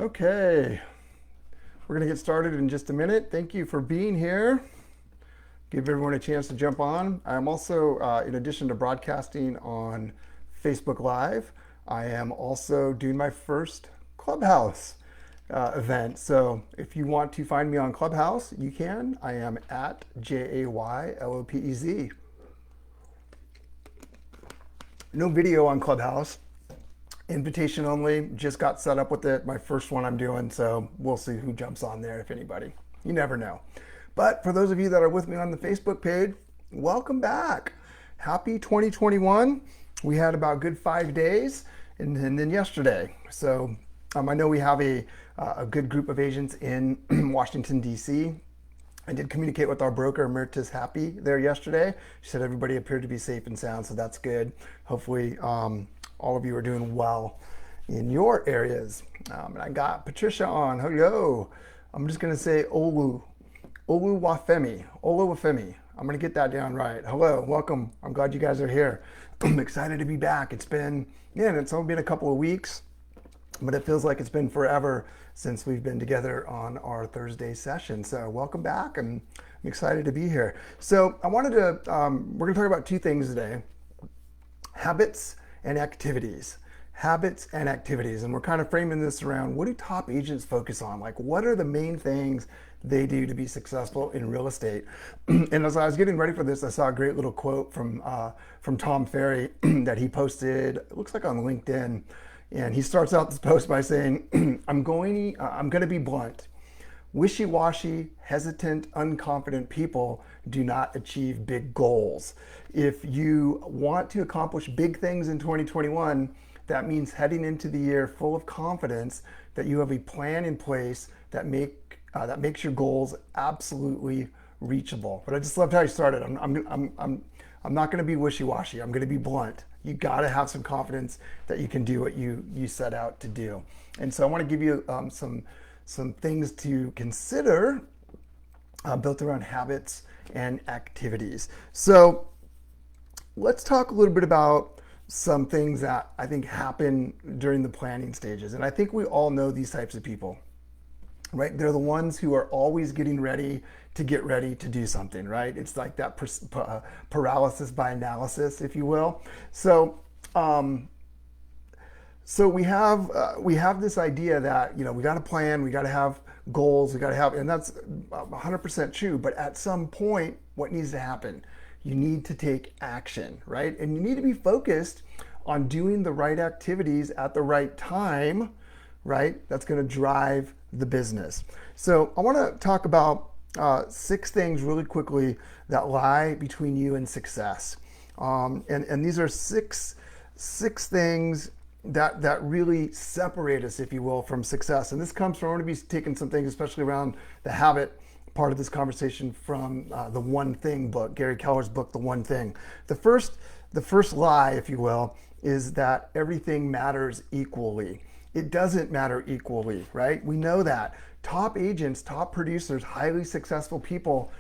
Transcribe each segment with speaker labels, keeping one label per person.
Speaker 1: Okay, we're going to get started in just a minute. Thank you for being here. Give everyone a chance to jump on. I'm also, in addition to broadcasting on Facebook Live, I am also doing my first Clubhouse event. So if you want to find me on Clubhouse, you can. I am at JAYLOPEZ. No video on Clubhouse. Invitation only. Just got set up with it. My first one I'm doing, so we'll see who jumps on there, if anybody. You never know. But for those of you that are with me on the Facebook page, welcome back. Happy 2021. We had about good 5 days, and then yesterday. So I know we have a good group of agents in Washington, D.C. I did communicate with our broker, Emeritus Happy, there yesterday. She said everybody appeared to be safe and sound, so that's good. Hopefully, all of you are doing well in your areas. And I got Patricia on. Hello. I'm just going to say Oluwafemi. Oluwafemi. I'm going to get that down right. Hello. Welcome. I'm glad you guys are here. I'm excited to be back. It's only been a couple of weeks, but it feels like it's been forever since we've been together on our Thursday session. So welcome back, and I'm excited to be here. So we're going to talk about two things today: habits and activities. Habits and activities. And we're kind of framing this around, what do top agents focus on? Like, what are the main things they do to be successful in real estate? And as I was getting ready for this, I saw a great little quote from Tom Ferry that he posted, it looks like on LinkedIn. And he starts out this post by saying, I'm going to be blunt. Wishy-washy, hesitant, unconfident people do not achieve big goals. If you want to accomplish big things in 2021, that means heading into the year full of confidence that you have a plan in place that makes your goals absolutely reachable. But I just loved how you started. I'm not going to be wishy-washy. I'm going to be blunt. You got to have some confidence that you can do what you set out to do. And so I want to give you some things to consider built around habits and activities. So let's talk a little bit about some things that I think happen during the planning stages. And I think we all know these types of people, right? They're the ones who are always getting ready to get ready to do something, right? It's like that paralysis by analysis, if you will. So we have this idea that, we got to plan, we got to have goals, and that's 100% true. But at some point, what needs to happen? You need to take action, right? And you need to be focused on doing the right activities at the right time, right? That's going to drive the business. So I want to talk about 6 things really quickly that lie between you and success. And these are six things that really separate us, if you will, from success. And this comes from, I'm going to be taking some things, especially around the habit part of this conversation, from the One Thing book, Gary Keller's book, The One Thing. The first lie, if you will, is that everything matters equally. It doesn't matter equally, right? We know that. Top agents, top producers, highly successful people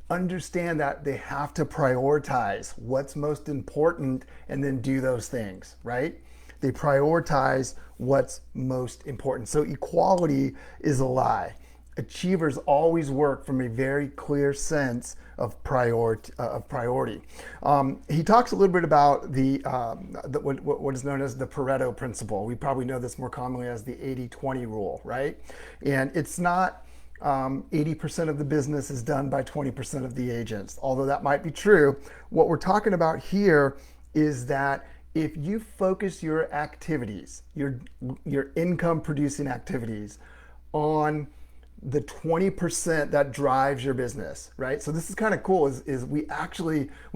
Speaker 1: understand that they have to prioritize what's most important and then do those things, right? They prioritize what's most important. So equality is a lie. Achievers always work from a very clear sense of priority. He talks a little bit about what is known as the Pareto principle. We probably know this more commonly as the 80-20 rule, right? And it's not 80% of the business is done by 20% of the agents, although that might be true. What we're talking about here is that if you focus your activities, your income producing activities, on the 20% that drives your business, right? So this is kind of cool, is we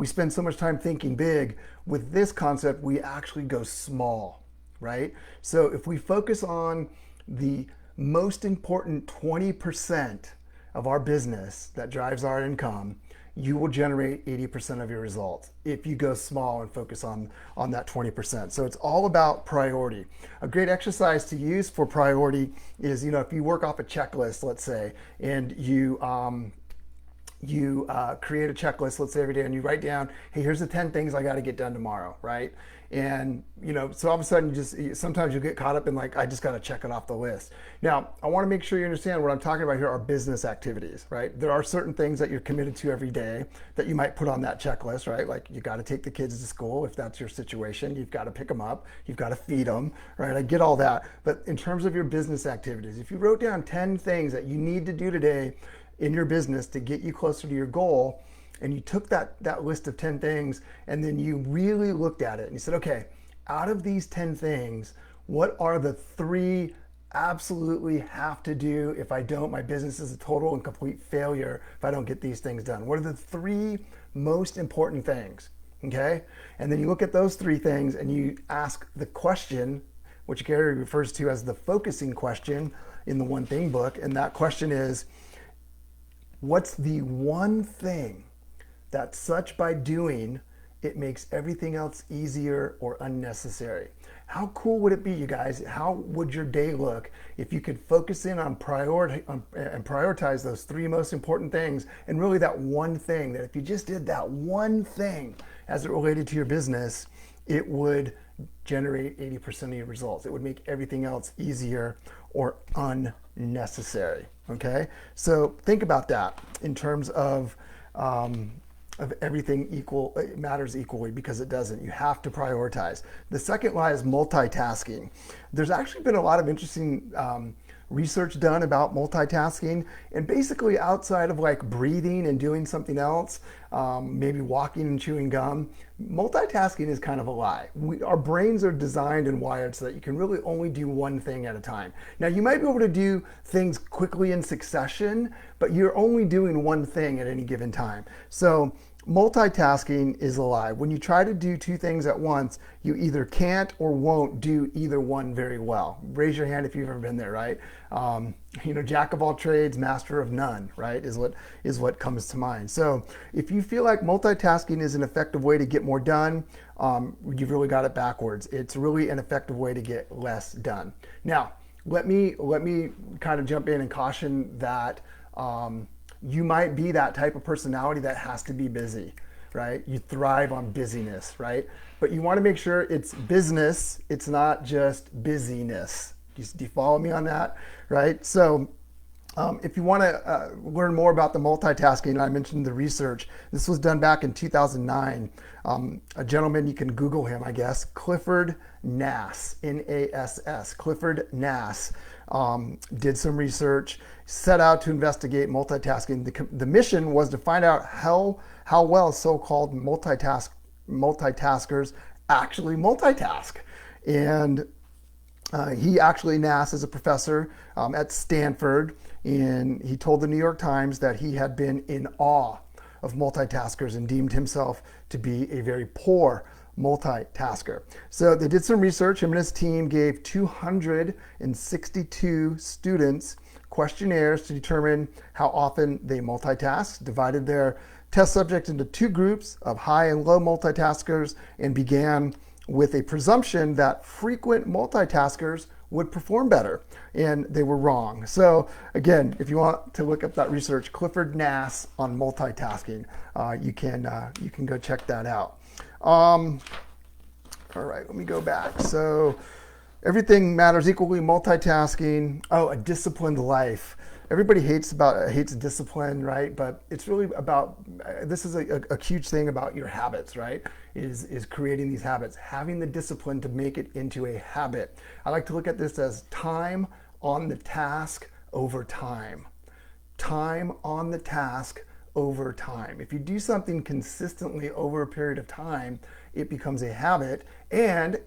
Speaker 1: spend so much time thinking big. With this concept, we actually go small, right? So if we focus on the most important 20% of our business that drives our income, you will generate 80% of your results if you go small and focus on that 20%. So it's all about priority. A great exercise to use for priority is, if you work off a checklist, let's say, and you create a checklist, let's say every day, and you write down, hey, here's the 10 things I got to get done tomorrow, right? And so all of a sudden sometimes you get caught up in like, I just got to check it off the list. Now, I want to make sure you understand what I'm talking about here are business activities, right? There are certain things that you're committed to every day that you might put on that checklist, right? Like you got to take the kids to school. If that's your situation, you've got to pick them up. You've got to feed them, right? I get all that. But in terms of your business activities, if you wrote down 10 things that you need to do today in your business to get you closer to your goal, and you took that list of 10 things and then you really looked at it and you said, okay, out of these 10 things, what are the 3 absolutely have to do if I don't, my business is a total and complete failure if I don't get these things done? What are the 3 most important things? Okay? And then you look at those 3 things and you ask the question, which Gary refers to as the focusing question in the One Thing book. And that question is, what's the one thing that such by doing, it makes everything else easier or unnecessary? How cool would it be, you guys? How would your day look if you could focus in on and prioritize those 3 most important things, and really that one thing, that if you just did that one thing as it related to your business, it would generate 80% of your results. It would make everything else easier or unnecessary, okay? So think about that in terms of everything equal, it matters equally, because it doesn't. You have to prioritize. The second lie is multitasking. There's actually been a lot of interesting research done about multitasking, and basically outside of like breathing and doing something else, maybe walking and chewing gum, multitasking is kind of a lie. Our brains are designed and wired so that you can really only do one thing at a time. Now, you might be able to do things quickly in succession, but you're only doing one thing at any given time. So multitasking is a lie. When you try to do 2 things at once, you either can't or won't do either one very well. Raise your hand if you've ever been there, right? Jack of all trades, master of none, right? Is what comes to mind. So if you feel like multitasking is an effective way to get more done, you've really got it backwards. It's really an effective way to get less done. Now, let me kind of jump in and caution that you might be that type of personality that has to be busy, right? You thrive on busyness, right? But you want to make sure it's business, it's not just busyness. Do you follow me on that, right? So if you want to learn more about the multitasking, I mentioned the research. This was done back in 2009. A gentleman, you can Google him, I guess, Clifford Nass, N-A-S-S, Clifford Nass, did some research, set out to investigate multitasking. The mission was to find out how well so-called multitaskers actually multitask. And Nass is a professor at Stanford, and he told the New York Times that he had been in awe of multitaskers and deemed himself to be a very poor multitasker. So they did some research. Him and his team gave 262 students questionnaires to determine how often they multitask, divided their test subjects into 2 groups of high and low multitaskers, and began with a presumption that frequent multitaskers would perform better, and they were wrong. So again, if you want to look up that research, Clifford Nass on multitasking, you can go check that out. All right, let me go back. So everything matters equally, multitasking. Oh, a disciplined life. Everybody hates discipline, right? But it's really about, this is a huge thing about your habits, right? Is creating these habits, having the discipline to make it into a habit. I like to look at this as time on the task over time. Time on the task over time. If you do something consistently over a period of time, it becomes a habit, and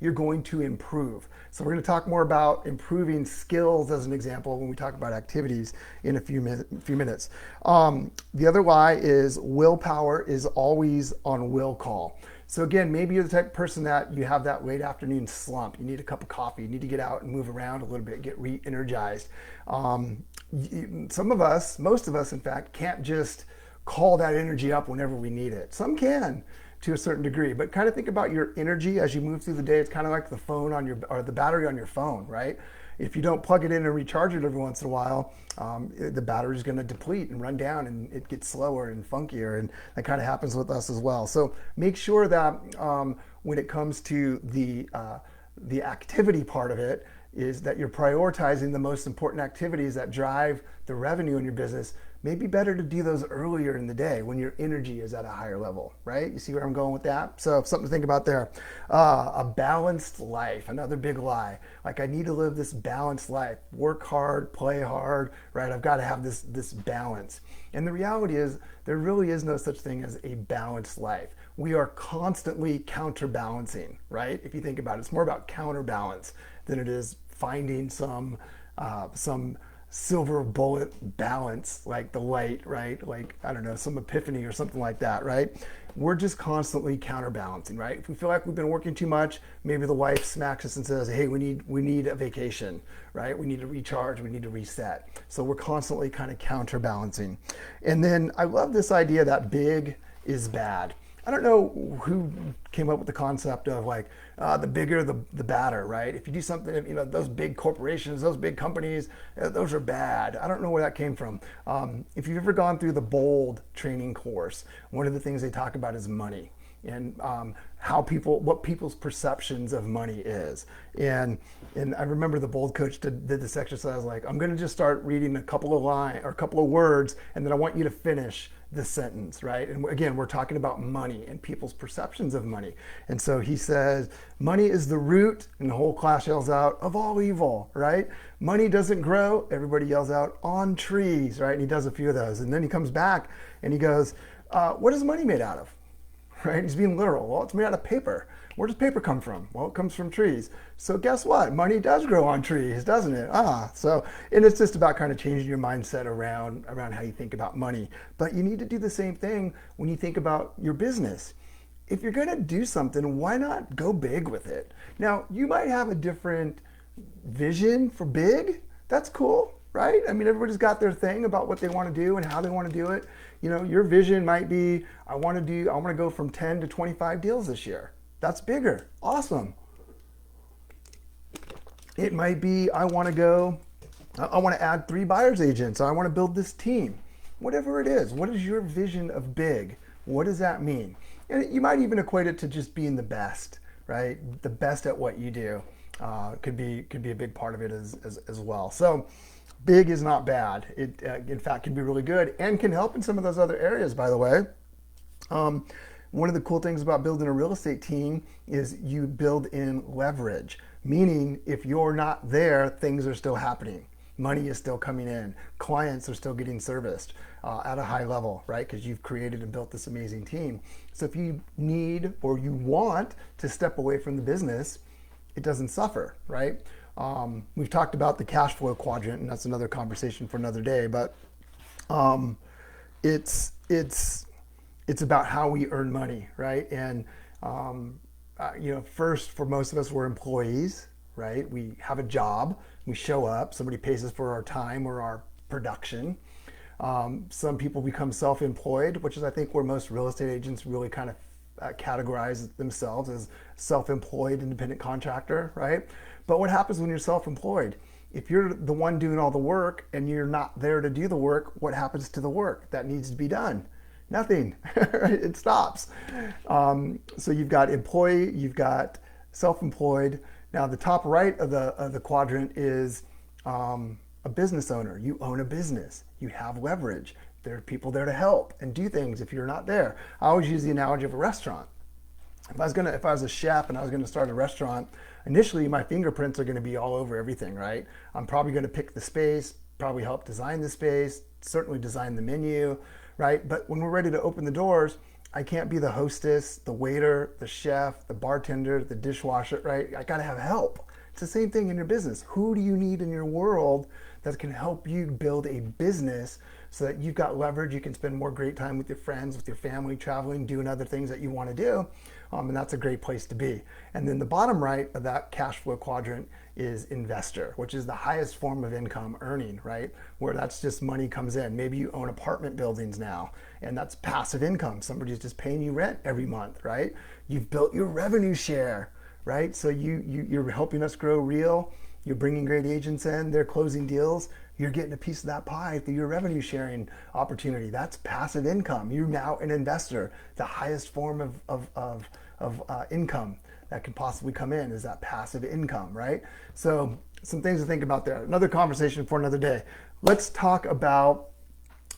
Speaker 1: you're going to improve. So we're going to talk more about improving skills as an example when we talk about activities in a few minutes. The other lie is willpower is always on will call. So again, maybe you're the type of person that you have that late afternoon slump. You need a cup of coffee. You need to get out and move around a little bit, get re-energized. Some of us, most of us in fact, can't just call that energy up whenever we need it. Some can. to a certain degree. But kind of think about your energy as you move through the day. It's kind of like the phone on your, or the battery on your phone, right? If you don't plug it in and recharge it every once in a while, the battery is going to deplete and run down, and it gets slower and funkier, and that kind of happens with us as well. So make sure that when it comes to the activity part of it, is that you're prioritizing the most important activities that drive the revenue in your business. Maybe better to do those earlier in the day when your energy is at a higher level, right? You see where I'm going with that? So something to think about there. A balanced life, another big lie. Like, I need to live this balanced life, work hard, play hard, right? I've got to have this balance. And the reality is there really is no such thing as a balanced life. We are constantly counterbalancing, right? If you think about it, it's more about counterbalance than it is finding some silver bullet balance, like the light, right? Like, I don't know, some epiphany or something like that, right? We're just constantly counterbalancing, right? If we feel like we've been working too much, maybe the wife smacks us and says, hey, we need a vacation, right? We need to recharge, we need to reset. So we're constantly kind of counterbalancing. And then I love this idea that big is bad. I don't know who came up with the concept of like the bigger the badder, right? If you do something, you know, those big corporations, those big companies, those are bad. I don't know where that came from. If you've ever gone through the BOLD training course, one of the things they talk about is money, and what people's perceptions of money is. And I remember the BOLD coach did this exercise, like, I'm going to just start reading a couple of words, and then I want you to finish the sentence, right? And again, we're talking about money and people's perceptions of money. And so he says, money is the root, and the whole class yells out, of all evil, right? Money doesn't grow, everybody yells out, on trees, right? And he does a few of those. And then he comes back and he goes, what is money made out of? Right? He's being literal. Well, it's made out of paper. Where does paper come from? Well, it comes from trees. So guess what? Money does grow on trees, doesn't it? And it's just about kind of changing your mindset around how you think about money. But you need to do the same thing when you think about your business. If you're going to do something, why not go big with it? Now, you might have a different vision for big. That's cool, right? I mean, everybody's got their thing about what they want to do and how they want to do it. You know, your vision might be, I want to go from 10 to 25 deals this year. That's bigger. Awesome. It might be, I want to add 3 buyer's agents. I want to build this team. Whatever it is, what is your vision of big? What does that mean? And you might even equate it to just being the best, right? The best at what you do could be a big part of it as well. So big is not bad. It, in fact, can be really good and can help in some of those other areas, by the way. One of the cool things about building a real estate team is you build in leverage, meaning if you're not there, things are still happening. Money is still coming in. Clients are still getting serviced at a high level, right? Because you've created and built this amazing team. So if you need or you want to step away from the business, it doesn't suffer, right? We've talked about the cash flow quadrant, and that's another conversation for another day, but it's about how we earn money, right? And first, for most of us, we're employees, right? We have a job, we show up, somebody pays us for our time or our production. Some people become self-employed, which is, I think, where most real estate agents really kind of categorize themselves as self-employed independent contractor, right? But what happens when you're self-employed? If you're the one doing all the work and you're not there to do the work, what happens to the work that needs to be done? Nothing. It stops. So you've got employee, you've got self-employed. Now the top right of the quadrant is a business owner. You own a business. You have leverage. There are people there to help and do things if you're not there. I always use the analogy of a restaurant. If I was a chef and I was gonna start a restaurant, initially my fingerprints are gonna be all over everything, right? I'm probably gonna pick the space, probably help design the space, certainly design the menu, right? But when we're ready to open the doors, I can't be the hostess, the waiter, the chef, the bartender, the dishwasher, right? I gotta have help. It's the same thing in your business. Who do you need in your world that can help you build a business so that you've got leverage, you can spend more great time with your friends, with your family, traveling, doing other things that you want to do, and that's a great place to be. And then the bottom right of that cash flow quadrant is investor, which is the highest form of income earning, right? Where that's just money comes in. Maybe you own apartment buildings now and that's passive income. Somebody's just paying you rent every month, right? You've built your revenue share, right? So you're helping us grow Real. You're bringing great agents in, they're closing deals. You're getting a piece of that pie through your revenue sharing opportunity. That's passive income. You're now an investor. The highest form of income that could possibly come in is that passive income, right? So some things to think about there. Another conversation for another day. Let's talk about,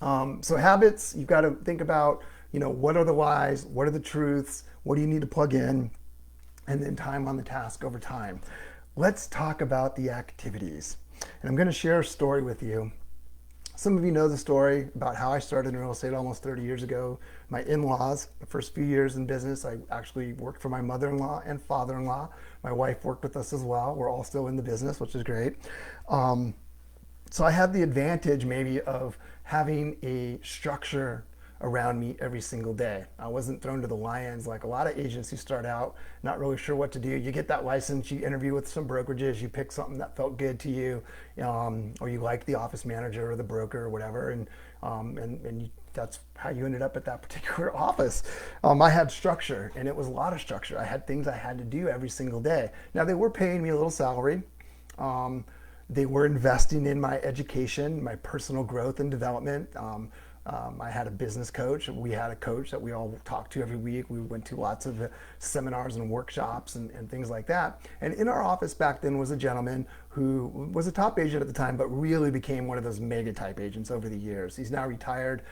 Speaker 1: so habits, you've got to think about, what are the lies? What are the truths? What do you need to plug in? And then time on the task over time. Let's talk about the activities. And I'm going to share a story with you. Some of you know the story about how I started in real estate almost 30 years ago. My in-laws, the first few years in business, I actually worked for my mother-in-law and father-in-law. My wife worked with us as well. We're all still in the business, which is great. So I had the advantage maybe of having a structure around me every single day. I wasn't thrown to the lions like a lot of agents who start out not really sure what to do. You get that license, you interview with some brokerages, you pick something that felt good to you, or you like the office manager or the broker or whatever, and that's how you ended up at that particular office. I had structure, and it was a lot of structure. I had things I had to do every single day. Now, they were paying me a little salary. They were investing in my education, my personal growth and development. I had a business coach. We had a coach that we all talked to every week. We went to lots of seminars and workshops and things like that. And in our office back then was a gentleman who was a top agent at the time, but really became one of those mega type agents over the years. He's now retired,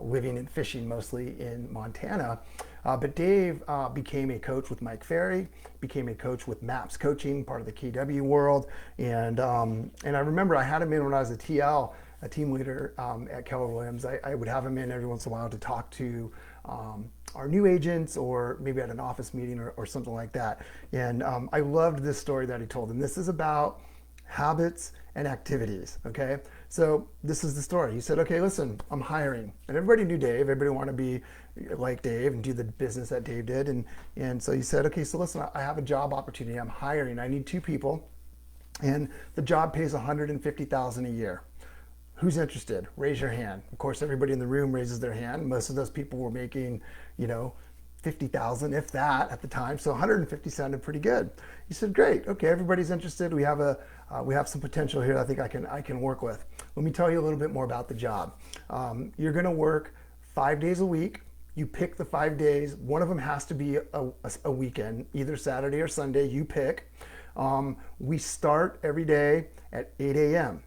Speaker 1: living and fishing mostly in Montana. But Dave became a coach with Mike Ferry, became a coach with MAPS Coaching, part of the KW world. And I remember I had him in when I was a TL, a team leader at Keller Williams. I would have him in every once in a while to talk to our new agents, or maybe at an office meeting or something like that. And I loved this story that he told. And this is about habits and activities, okay? So this is the story. He said, okay, listen, I'm hiring. And everybody knew Dave. Everybody wanted to be like Dave and do the business that Dave did. And so he said, okay, so listen, I have a job opportunity. I'm hiring. I need 2 people. And the job pays $150,000 a year. Who's interested? Raise your hand. Of course, everybody in the room raises their hand. Most of those people were making, $50,000, if that, at the time. So 150 sounded pretty good. He said, "Great. Okay, everybody's interested. We have some potential here. I think I can work with. Let me tell you a little bit more about the job. You're going to work 5 days a week. You pick the 5 days. One of them has to be a weekend, either Saturday or Sunday. You pick. We start every day at 8 a.m.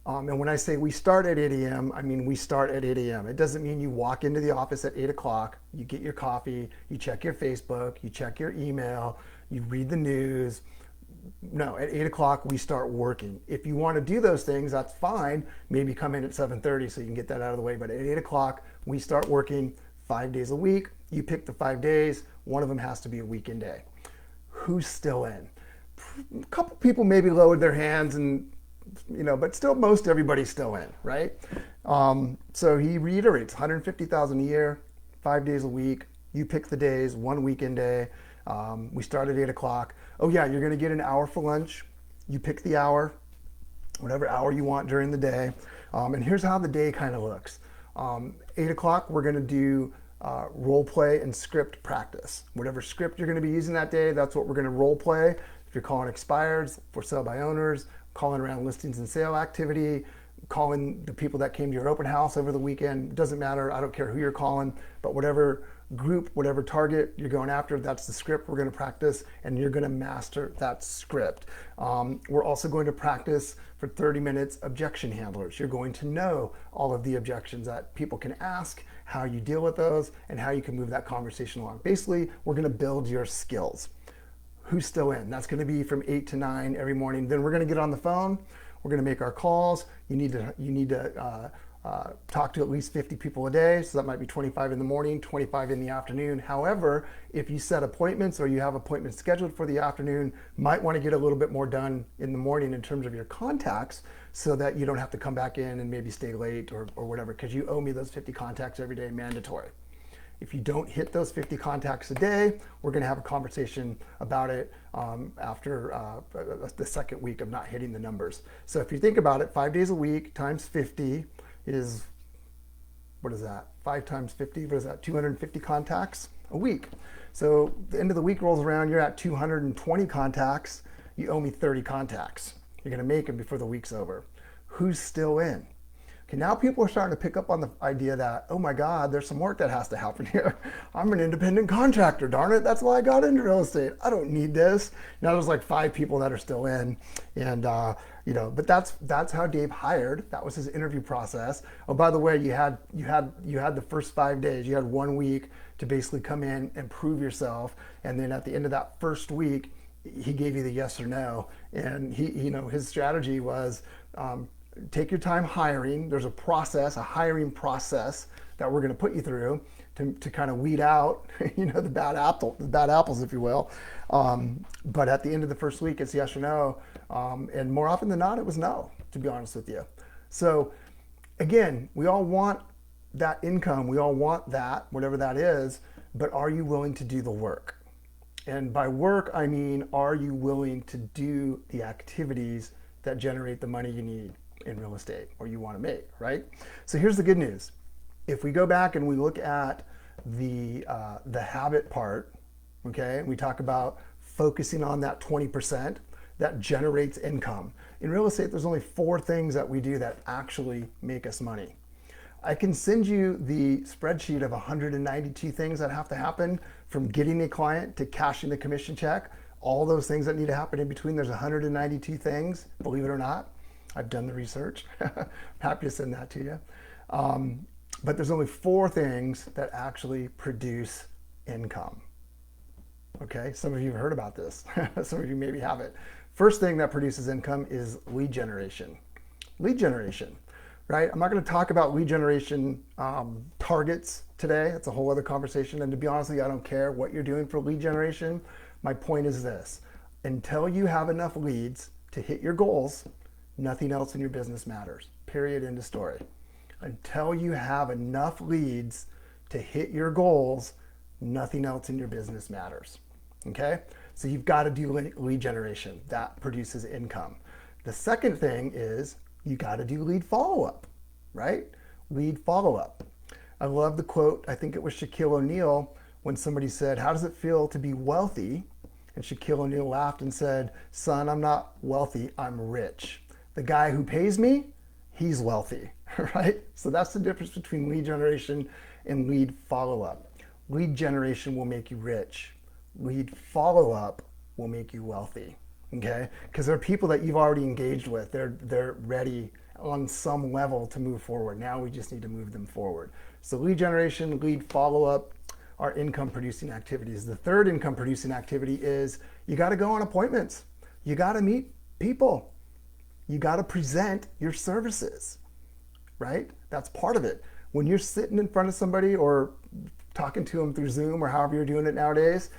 Speaker 1: And when I say we start at 8 a.m., I mean we start at 8 a.m. It doesn't mean you walk into the office at 8 o'clock, you get your coffee, you check your Facebook, you check your email, you read the news. No, at 8 o'clock, we start working. If you want to do those things, that's fine. Maybe come in at 7:30 so you can get that out of the way. But at 8 o'clock, we start working 5 days a week. You pick the 5 days. One of them has to be a weekend day. Who's still in? A couple people maybe lowered their hands, and but still most everybody's still in, right? So he reiterates, $150,000 a year, 5 days a week. You pick the days, one weekend day. We start at 8 o'clock. Oh yeah, you're gonna get an hour for lunch. You pick the hour, whatever hour you want during the day. And here's how the day kind of looks. 8 o'clock, we're gonna do role play and script practice. Whatever script you're gonna be using that day, that's what we're gonna role play. If you're calling expireds, for sale by owners, calling around listings and sale activity, calling the people that came to your open house over the weekend, doesn't matter, I don't care who you're calling, but whatever group, whatever target you're going after, that's the script we're going to practice, and you're going to master that script. We're also going to practice for 30 minutes objection handlers. You're going to know all of the objections that people can ask, how you deal with those, and how you can move that conversation along. Basically, we're going to build your skills. Who's still in? That's going to be from 8 to 9 every morning. Then we're going to get on the phone. We're going to make our calls. You need to talk to at least 50 people a day. So that might be 25 in the morning, 25 in the afternoon. However, if you set appointments or you have appointments scheduled for the afternoon, might want to get a little bit more done in the morning in terms of your contacts, so that you don't have to come back in and maybe stay late or whatever, because you owe me those 50 contacts every day, mandatory. If you don't hit those 50 contacts a day, we're going to have a conversation about it after the second week of not hitting the numbers. So if you think about it, 5 days a week times 50 is what is that? 5 times 50, what is that? 250 contacts a week. So the end of the week rolls around, you're at 220 contacts. You owe me 30 contacts. You're going to make them before the week's over. Who's still in? Okay, now people are starting to pick up on the idea that, oh my God, there's some work that has to happen here. I'm an independent contractor, darn it. That's why I got into real estate. I don't need this. Now there's like 5 people that are still in. And, but that's how Dave hired. That was his interview process. Oh, by the way, you had the first 5 days. You had 1 week to basically come in and prove yourself. And then at the end of that first week, he gave you the yes or no. And his strategy was, take your time hiring. There's a hiring process that we're going to put you through to kind of weed out, the bad apples, if you will. But at the end of the first week, it's yes or no. And more often than not, it was no, to be honest with you. So again, we all want that income. We all want that, whatever that is, but are you willing to do the work? And by work, I mean, are you willing to do the activities that generate the money you need in real estate or you want to make, right? So here's the good news. If we go back and we look at the habit part, okay, we talk about focusing on that 20% that generates income. In real estate, there's only 4 things that we do that actually make us money. I can send you the spreadsheet of 192 things that have to happen from getting a client to cashing the commission check. All those things that need to happen in between, there's 192 things, believe it or not. I've done the research. Happy to send that to you. But there's only 4 things that actually produce income. Okay, some of you have heard about this. Some of you maybe haven't. First thing that produces income is lead generation. Lead generation, right? I'm not going to talk about lead generation targets today. That's a whole other conversation. And to be honest with you, I don't care what you're doing for lead generation. My point is this: until you have enough leads to hit your goals, nothing else in your business matters. Period. End of story. Until you have enough leads to hit your goals, nothing else in your business matters. Okay? So you've got to do lead generation. That produces income. The second thing is you got to do lead follow-up, right? Lead follow-up. I love the quote, I think it was Shaquille O'Neal, when somebody said, how does it feel to be wealthy? And Shaquille O'Neal laughed and said, son, I'm not wealthy, I'm rich. The guy who pays me, he's wealthy, right? So that's the difference between lead generation and lead follow-up. Lead generation will make you rich. Lead follow-up will make you wealthy, okay? Because there are people that you've already engaged with. They're ready on some level to move forward. Now we just need to move them forward. So lead generation, lead follow-up are income-producing activities. The third income-producing activity is you got to go on appointments. You got to meet people. You got to present your services, right? That's part of it. When you're sitting in front of somebody or talking to them through Zoom or however you're doing it nowadays,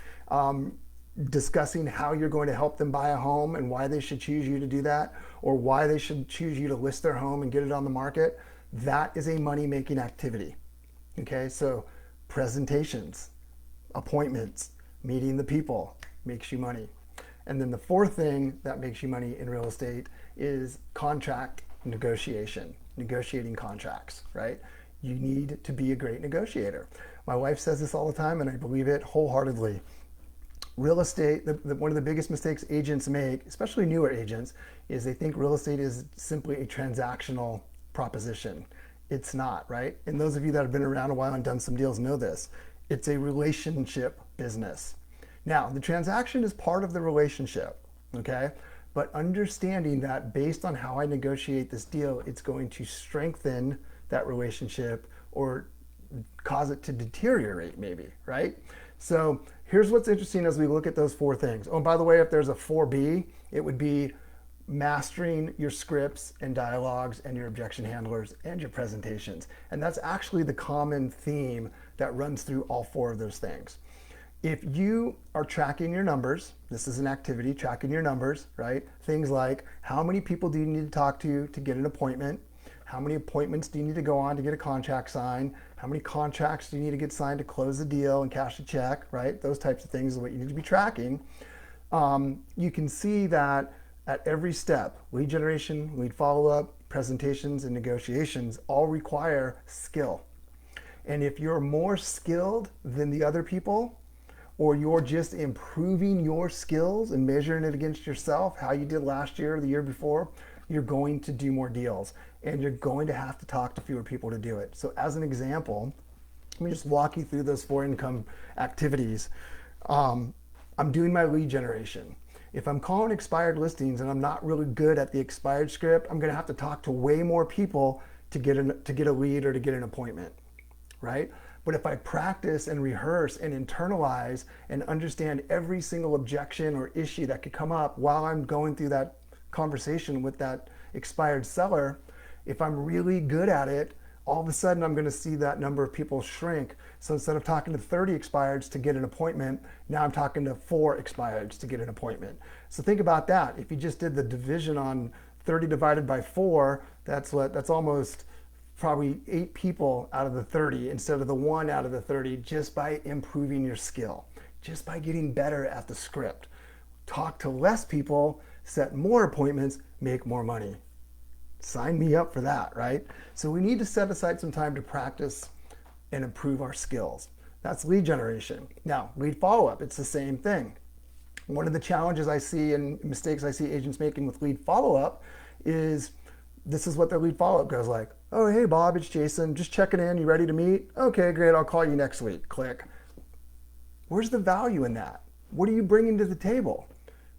Speaker 1: discussing how you're going to help them buy a home and why they should choose you to do that, or why they should choose you to list their home and get it on the market, that is a money-making activity. Okay, so presentations, appointments, meeting the people makes you money. And then the fourth thing that makes you money in real estate is contract negotiation, negotiating contracts, right? You need to be a great negotiator. My wife says this all the time, and I believe it wholeheartedly. Real estate, one of the biggest mistakes agents make, especially newer agents, is they think real estate is simply a transactional proposition. It's not, right? And those of you that have been around a while and done some deals know this. It's a relationship business. Now, the transaction is part of the relationship, okay? But understanding that based on how I negotiate this deal, it's going to strengthen that relationship or cause it to deteriorate maybe, right? So here's what's interesting as we look at those 4 things. Oh, and by the way, if there's a 4B, it would be mastering your scripts and dialogues and your objection handlers and your presentations. And that's actually the common theme that runs through all 4 of those things. If you are tracking your numbers, this is an activity, tracking your numbers, right? Things like how many people do you need to talk to get an appointment? How many appointments do you need to go on to get a contract signed? How many contracts do you need to get signed to close the deal and cash the check, right? Those types of things are what you need to be tracking. You can see that at every step, lead generation, lead follow-up, presentations, and negotiations all require skill. And if you're more skilled than the other people, or you're just improving your skills and measuring it against yourself, how you did last year or the year before, you're going to do more deals, and you're going to have to talk to fewer people to do it. So as an example, let me just walk you through those 4 income activities. I'm doing my lead generation. If I'm calling expired listings and I'm not really good at the expired script, I'm gonna have to talk to way more people to get a lead or to get an appointment, right? But if I practice and rehearse and internalize and understand every single objection or issue that could come up while I'm going through that conversation with that expired seller, if I'm really good at it, all of a sudden I'm going to see that number of people shrink. So instead of talking to 30 expireds to get an appointment, now I'm talking to 4 expireds to get an appointment. So think about that. If you just did the division on 30 divided by 4, that's almost probably 8 people out of the 30 instead of the 1 out of the 30, just by improving your skill, just by getting better at the script. Talk to less people, set more appointments, make more money. Sign me up for that, right? So we need to set aside some time to practice and improve our skills. That's lead generation. Now, lead follow-up, it's the same thing. One of the challenges I see and mistakes I see agents making with lead follow-up is this is what their lead follow-up goes like. Oh, hey, Bob, it's Jason. Just checking in. You ready to meet? Okay, great. I'll call you next week. Click. Where's the value in that? What are you bringing to the table?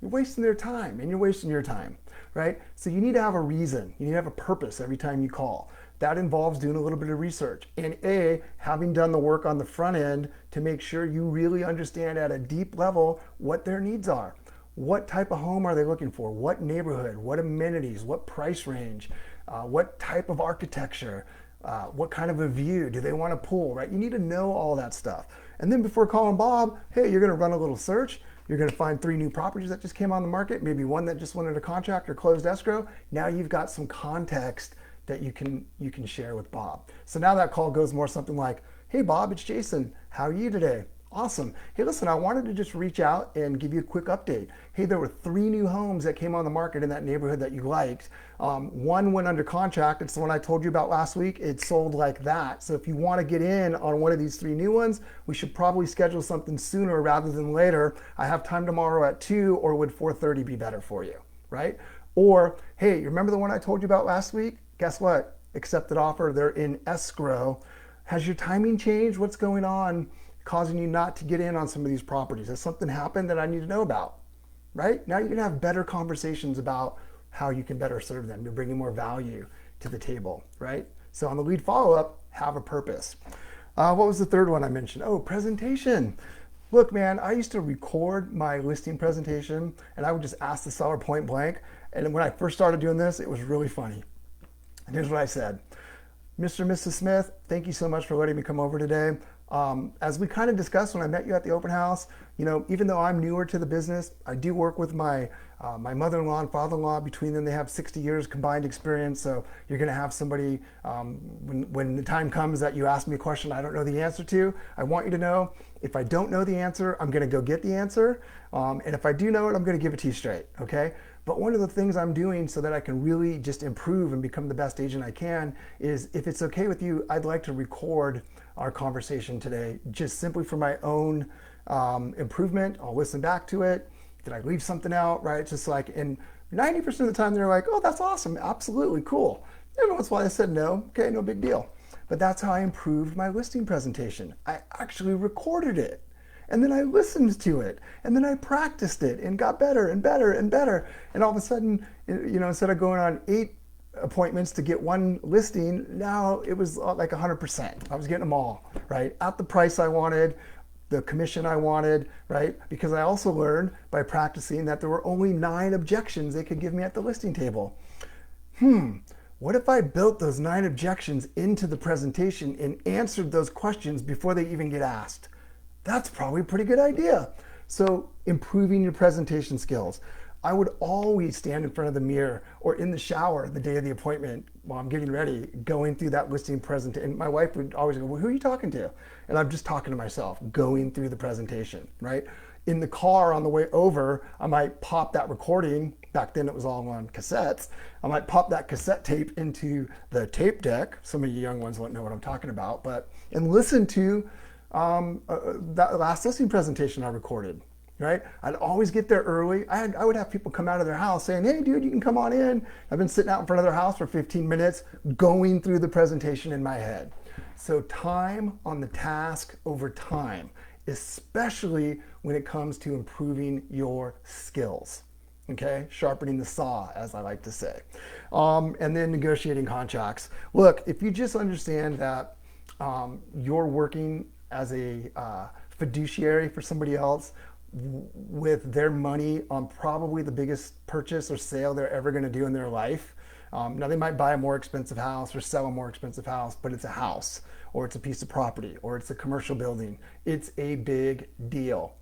Speaker 1: You're wasting their time and you're wasting your time, right? So you need to have a reason. You need to have a purpose every time you call. That involves doing a little bit of research and having done the work on the front end to make sure you really understand at a deep level what their needs are. What type of home are they looking for? What neighborhood? What amenities? What price range? What type of architecture? What kind of a view? Do they want a pool, right? You need to know all that stuff. And then before calling Bob, hey, you're gonna run a little search. You're gonna find 3 new properties that just came on the market, maybe one that just went into contract or closed escrow. Now you've got some context that you can share with Bob. So now that call goes more something like, hey Bob, it's Jason. How are you today? Awesome. Hey, listen, I wanted to just reach out and give you a quick update. Hey, there were 3 new homes that came on the market in that neighborhood that you liked. One went under contract. It's the one I told you about last week. It sold like that. So if you want to get in on one of these 3 new ones, we should probably schedule something sooner rather than later. I have time tomorrow at 2, or would 4:30 be better for you, right? Or, hey, you remember the one I told you about last week? Guess what? Accepted offer. They're in escrow. Has your timing changed? What's going on causing you not to get in on some of these properties? Has something happened that I need to know about, right? Now you're gonna have better conversations about how you can better serve them. You're bringing more value to the table, right? So on the lead follow-up, have a purpose. What was the third one I mentioned? Oh, presentation. Look, man, I used to record my listing presentation and I would just ask the seller point blank. And when I first started doing this, it was really funny. And here's what I said. Mr. and Mrs. Smith, thank you so much for letting me come over today. As we kind of discussed when I met you at the open house, you know, even though I'm newer to the business, I do work with my mother-in-law and father-in-law. Between them, they have 60 years combined experience. So you're going to have somebody, when the time comes that you ask me a question I don't know the answer to, I want you to know, if I don't know the answer, I'm going to go get the answer. And if I do know it, I'm going to give it to you straight, okay? But one of the things I'm doing so that I can really just improve and become the best agent I can is, if it's okay with you, I'd like to record our conversation today, just simply for my own improvement. I'll listen back to it. Did I leave something out, right? Just like, and 90% of the time they're like, oh, that's awesome, absolutely, cool. Every once in a while I said no, okay, no big deal. But that's how I improved my listing presentation. I actually recorded it. And then I listened to it, and then I practiced it and got better and better and better. And all of a sudden, you know, instead of going on 8 appointments to get 1 listing, now it was like 100%. I was getting them all, right? At the price I wanted, the commission I wanted, right? Because I also learned by practicing that there were only 9 objections they could give me at the listing table. What if I built those 9 objections into the presentation and answered those questions before they even get asked? That's probably a pretty good idea. So improving your presentation skills. I would always stand in front of the mirror or in the shower the day of the appointment while I'm getting ready, going through that listing presentation. And my wife would always go, well, who are you talking to? And I'm just talking to myself, going through the presentation, right? In the car on the way over, I might pop that recording. Back then it was all on cassettes. I might pop that cassette tape into the tape deck. Some of you young ones won't know what I'm talking about, and listen to that last listing presentation I recorded, right? I'd always get there early. I would have people come out of their house saying, hey dude, you can come on in. I've been sitting out in front of their house for 15 minutes going through the presentation in my head. So time on the task over time, especially when it comes to improving your skills. Okay, sharpening the saw, as I like to say. And then negotiating contracts. Look, if you just understand that you're working as a fiduciary for somebody else with their money on probably the biggest purchase or sale they're ever going to do in their life. Now they might buy a more expensive house or sell a more expensive house, but it's a house or it's a piece of property or it's a commercial building. It's a big deal.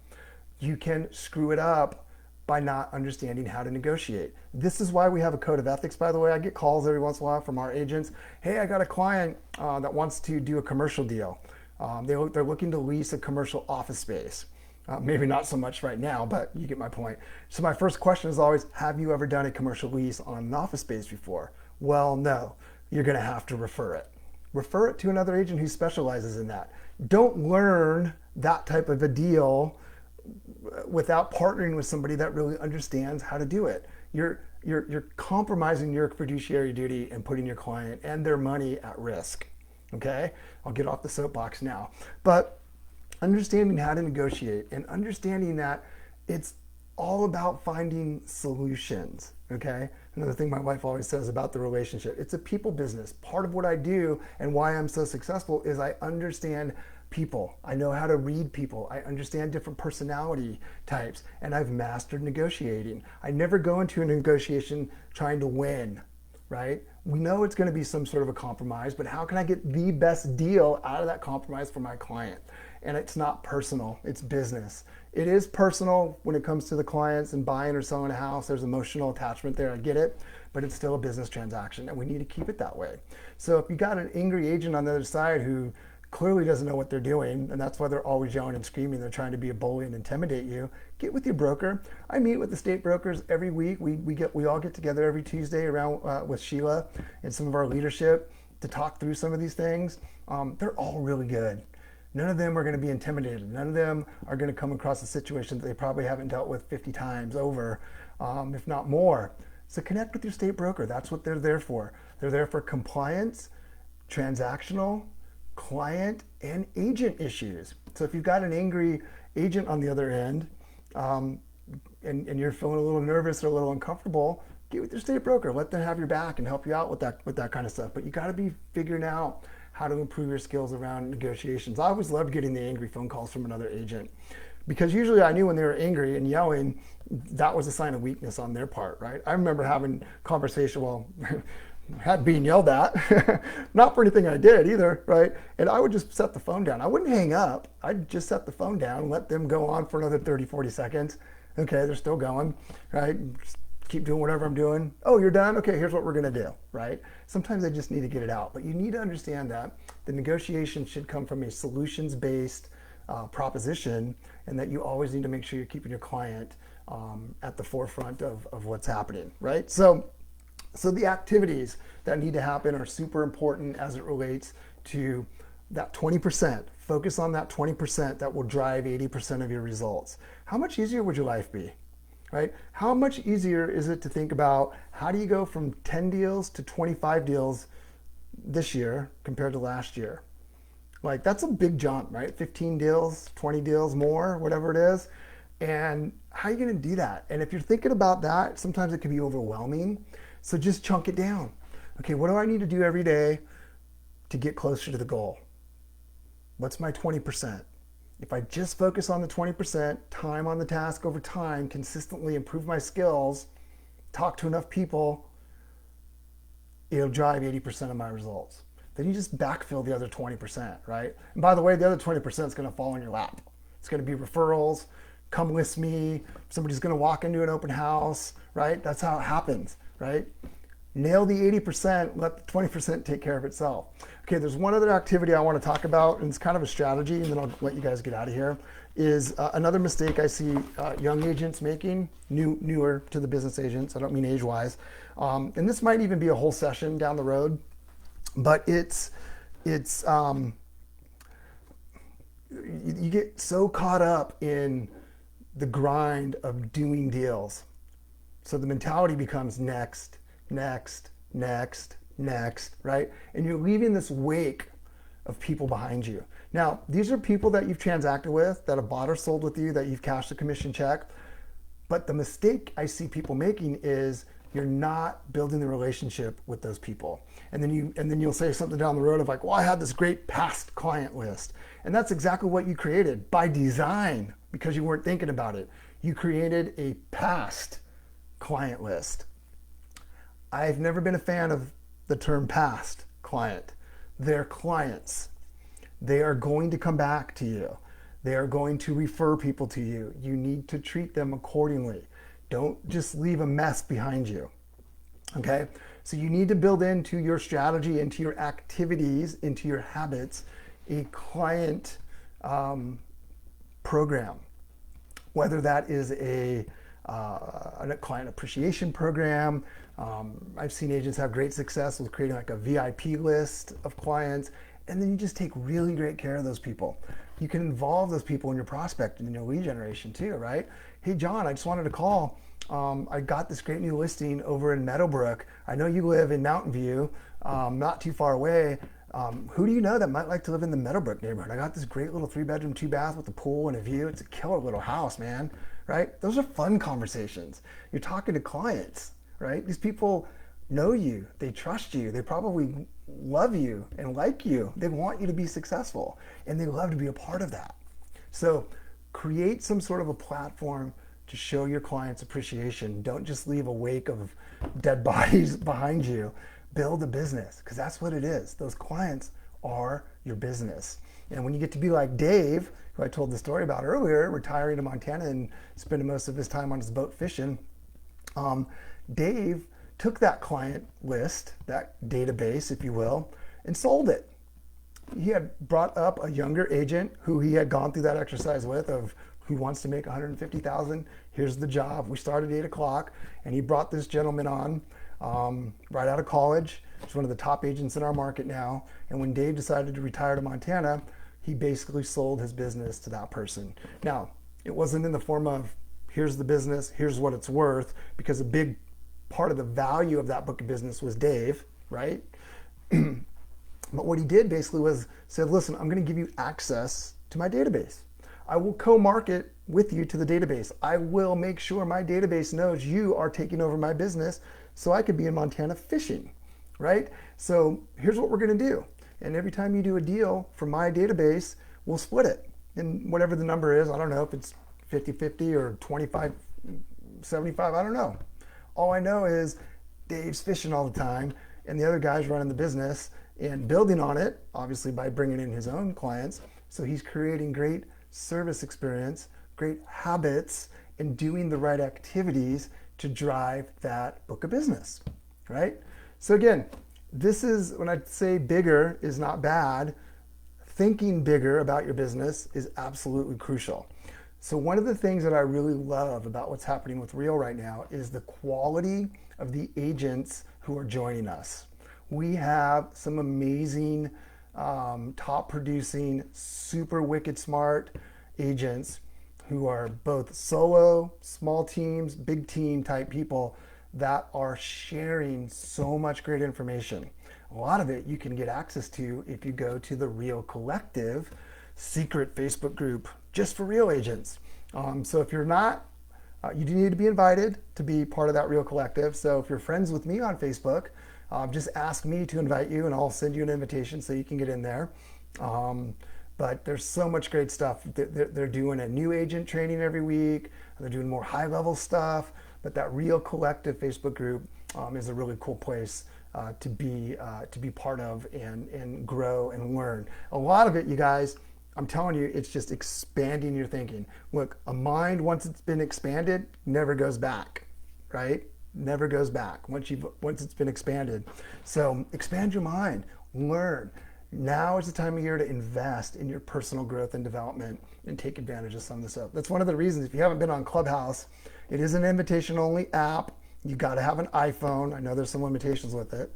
Speaker 1: You can screw it up by not understanding how to negotiate. This is why we have a code of ethics, by the way. I get calls every once in a while from our agents. Hey, I got a client that wants to do a commercial deal. They're looking to lease a commercial office space. Maybe not so much right now, but you get my point. So my first question is always, have you ever done a commercial lease on an office space before? Well, no. You're gonna have to refer it. Refer it to another agent who specializes in that. Don't learn that type of a deal without partnering with somebody that really understands how to do it. You're compromising your fiduciary duty and putting your client and their money at risk. Okay? I'll get off the soapbox now. But understanding how to negotiate and understanding that it's all about finding solutions. Okay? Another thing my wife always says about the relationship, it's a people business. Part of what I do and why I'm so successful is I understand people. I know how to read people. I understand different personality types, and I've mastered negotiating. I never go into a negotiation trying to win, right? We know it's going to be some sort of a compromise, but how can I get the best deal out of that compromise for my client? And it's not personal, it's business. It is personal when it comes to the clients and buying or selling a house. There's emotional attachment there, I get it, but it's still a business transaction, and we need to keep it that way. So if you got an angry agent on the other side who clearly doesn't know what they're doing, and that's why they're always yelling and screaming, they're trying to be a bully and intimidate you, get with your broker. I meet with the state brokers every week. We all get together every Tuesday around with Sheila and some of our leadership to talk through some of these things. They're all really good. None of them are going to be intimidated. None of them are going to come across a situation that they probably haven't dealt with 50 times over, if not more. So connect with your state broker. That's what they're there for. They're there for compliance, transactional, client, and agent issues. So if you've got an angry agent on the other end, and you're feeling a little nervous or a little uncomfortable, get with your state broker. Let them have your back and help you out with that kind of stuff. But you got to be figuring out how to improve your skills around negotiations. I always loved getting the angry phone calls from another agent, because usually I knew when they were angry and yelling, that was a sign of weakness on their part, right? I remember having conversation, well, had being yelled at, not for anything I did either, right? And I would just set the phone down. I wouldn't hang up. I'd just set the phone down and let them go on for another 30, 40 seconds. Okay, they're still going, right? Just keep doing whatever I'm doing. Oh, you're done? Okay, here's what we're gonna do, right? Sometimes I just need to get it out. But you need to understand that the negotiation should come from a solutions-based proposition, and that you always need to make sure you're keeping your client at the forefront of what's happening, right? So the activities that need to happen are super important as it relates to that 20%. Focus on that 20% that will drive 80% of your results. How much easier would your life be, right? How much easier is it to think about how do you go from 10 deals to 25 deals this year compared to last year? Like, that's a big jump, right? 15 deals, 20 deals more, whatever it is. And how are you going to do that? And if you're thinking about that, sometimes it can be overwhelming. So just chunk it down. Okay, what do I need to do every day to get closer to the goal? What's my 20%? If I just focus on the 20%, time on the task over time, consistently improve my skills, talk to enough people, it'll drive 80% of my results. Then you just backfill the other 20%, right? And by the way, the other 20% is going to fall in your lap. It's going to be referrals, come list me, somebody's going to walk into an open house, right? That's how it happens, right? Nail the 80%, let the 20% take care of itself. Okay, there's one other activity I want to talk about, and it's kind of a strategy, and then I'll let you guys get out of here, is another mistake I see young agents making, newer to the business agents, I don't mean age-wise, and this might even be a whole session down the road, but it's you get so caught up in the grind of doing deals. So the mentality becomes next, next, next, next, right? And you're leaving this wake of people behind you. Now, these are people that you've transacted with, that have bought or sold with you, that you've cashed a commission check. But the mistake I see people making is you're not building the relationship with those people. And then you'll say something down the road of like, well, I had this great past client list. And that's exactly what you created by design, because you weren't thinking about it. You created a past client list. I've never been a fan of the term past client. They're clients. They are going to come back to you. They are going to refer people to you. You need to treat them accordingly. Don't just leave a mess behind you. Okay? So you need to build into your strategy, into your activities, into your habits, a client program. Whether that is a client appreciation program. I've seen agents have great success with creating like a VIP list of clients, and then you just take really great care of those people. You can involve those people in your prospecting and your lead generation too, right? Hey, John, I just wanted to call. I got this great new listing over in Meadowbrook. I know you live in Mountain View, not too far away. Who do you know that might like to live in the Meadowbrook neighborhood? I got this great little 3-bedroom, 2-bath with a pool and a view. It's a killer little house, man, right? Those are fun conversations. You're talking to clients, right? These people know you, they trust you, they probably love you and like you. They want you to be successful, and they love to be a part of that. So create some sort of a platform to show your clients appreciation. Don't just leave a wake of dead bodies behind you. Build a business, because that's what it is. Those clients are your business. And when you get to be like Dave, who I told the story about earlier, retiring to Montana and spending most of his time on his boat fishing, Dave took that client list, that database, if you will, and sold it. He had brought up a younger agent who he had gone through that exercise with of who wants to make $150,000. Here's the job. We start at 8 o'clock, and he brought this gentleman on right out of college. He's one of the top agents in our market now. And when Dave decided to retire to Montana, he basically sold his business to that person. Now, it wasn't in the form of here's the business, here's what it's worth, because a big part of the value of that book of business was Dave, right? But what he did basically was said, listen, I'm going to give you access to my database. I will co-market with you to the database. I will make sure my database knows you are taking over my business so I could be in Montana fishing, right? So here's what we're going to do. And every time you do a deal from my database, we'll split it. And whatever the number is, I don't know if it's 50-50 or 25-75, I don't know. All I know is Dave's fishing all the time and the other guy's running the business and building on it, obviously by bringing in his own clients. So he's creating great service experience, great habits, and doing the right activities to drive that book of business, right? So again, this is when I say bigger is not bad. Thinking bigger about your business is absolutely crucial. So one of the things that I really love about what's happening with Real right now is the quality of the agents who are joining us. We have some amazing, top producing, super wicked smart agents who are both solo, small teams, big team type people that are sharing so much great information. A lot of it you can get access to if you go to the Real Collective secret Facebook group just for Real agents. So if you're not, you do need to be invited to be part of that Real Collective. So if you're friends with me on Facebook, just ask me to invite you and I'll send you an invitation so you can get in there. But there's so much great stuff. They're doing a new agent training every week. They're doing more high level stuff. But that Real Collective Facebook group is a really cool place to be part of and grow and learn. A lot of it, you guys, I'm telling you, it's just expanding your thinking. Look, a mind, once it's been expanded, never goes back, right? Never goes back once it's been expanded. So expand your mind, learn. Now is the time of year to invest in your personal growth and development and take advantage of some of this stuff. That's one of the reasons, if you haven't been on Clubhouse, it is an invitation only app. You got to have an iPhone. I know there's some limitations with it.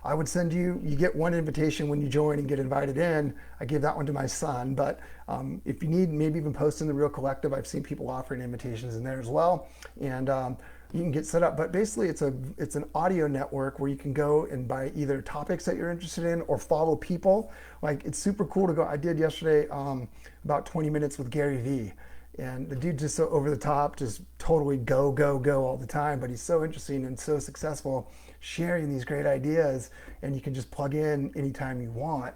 Speaker 1: I would send you get one invitation when you join and get invited in. I gave that one to my son, but if you need, maybe even post in the Real Collective. I've seen people offering invitations in there as well. And you can get set up, but basically it's an audio network where you can go and buy either topics that you're interested in or follow people. Like, it's super cool to go. I did yesterday about 20 minutes with Gary Vee, and the dude just so over the top, just totally go all the time, but he's so interesting and so successful sharing these great ideas, and you can just plug in anytime you want.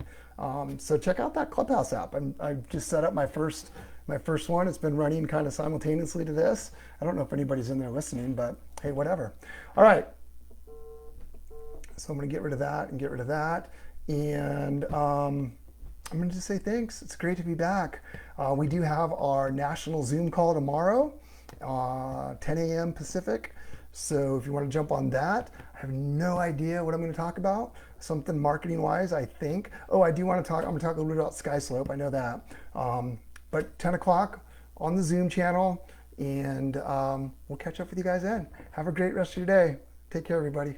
Speaker 1: So check out that Clubhouse app. I've just set up my first one. It's been running kind of simultaneously to this. I don't know if anybody's in there listening, but hey, whatever. All right. So I'm going to get rid of that and get rid of that. And I'm going to just say thanks. It's great to be back. We do have our national Zoom call tomorrow, 10 a.m. Pacific. So if you want to jump on that, I have no idea what I'm going to talk about. Something marketing wise, I think. Oh, I do want to talk. I'm going to talk a little bit about SkySlope. I know that. But 10 o'clock on the Zoom channel, and we'll catch up with you guys then. Have a great rest of your day. Take care, everybody.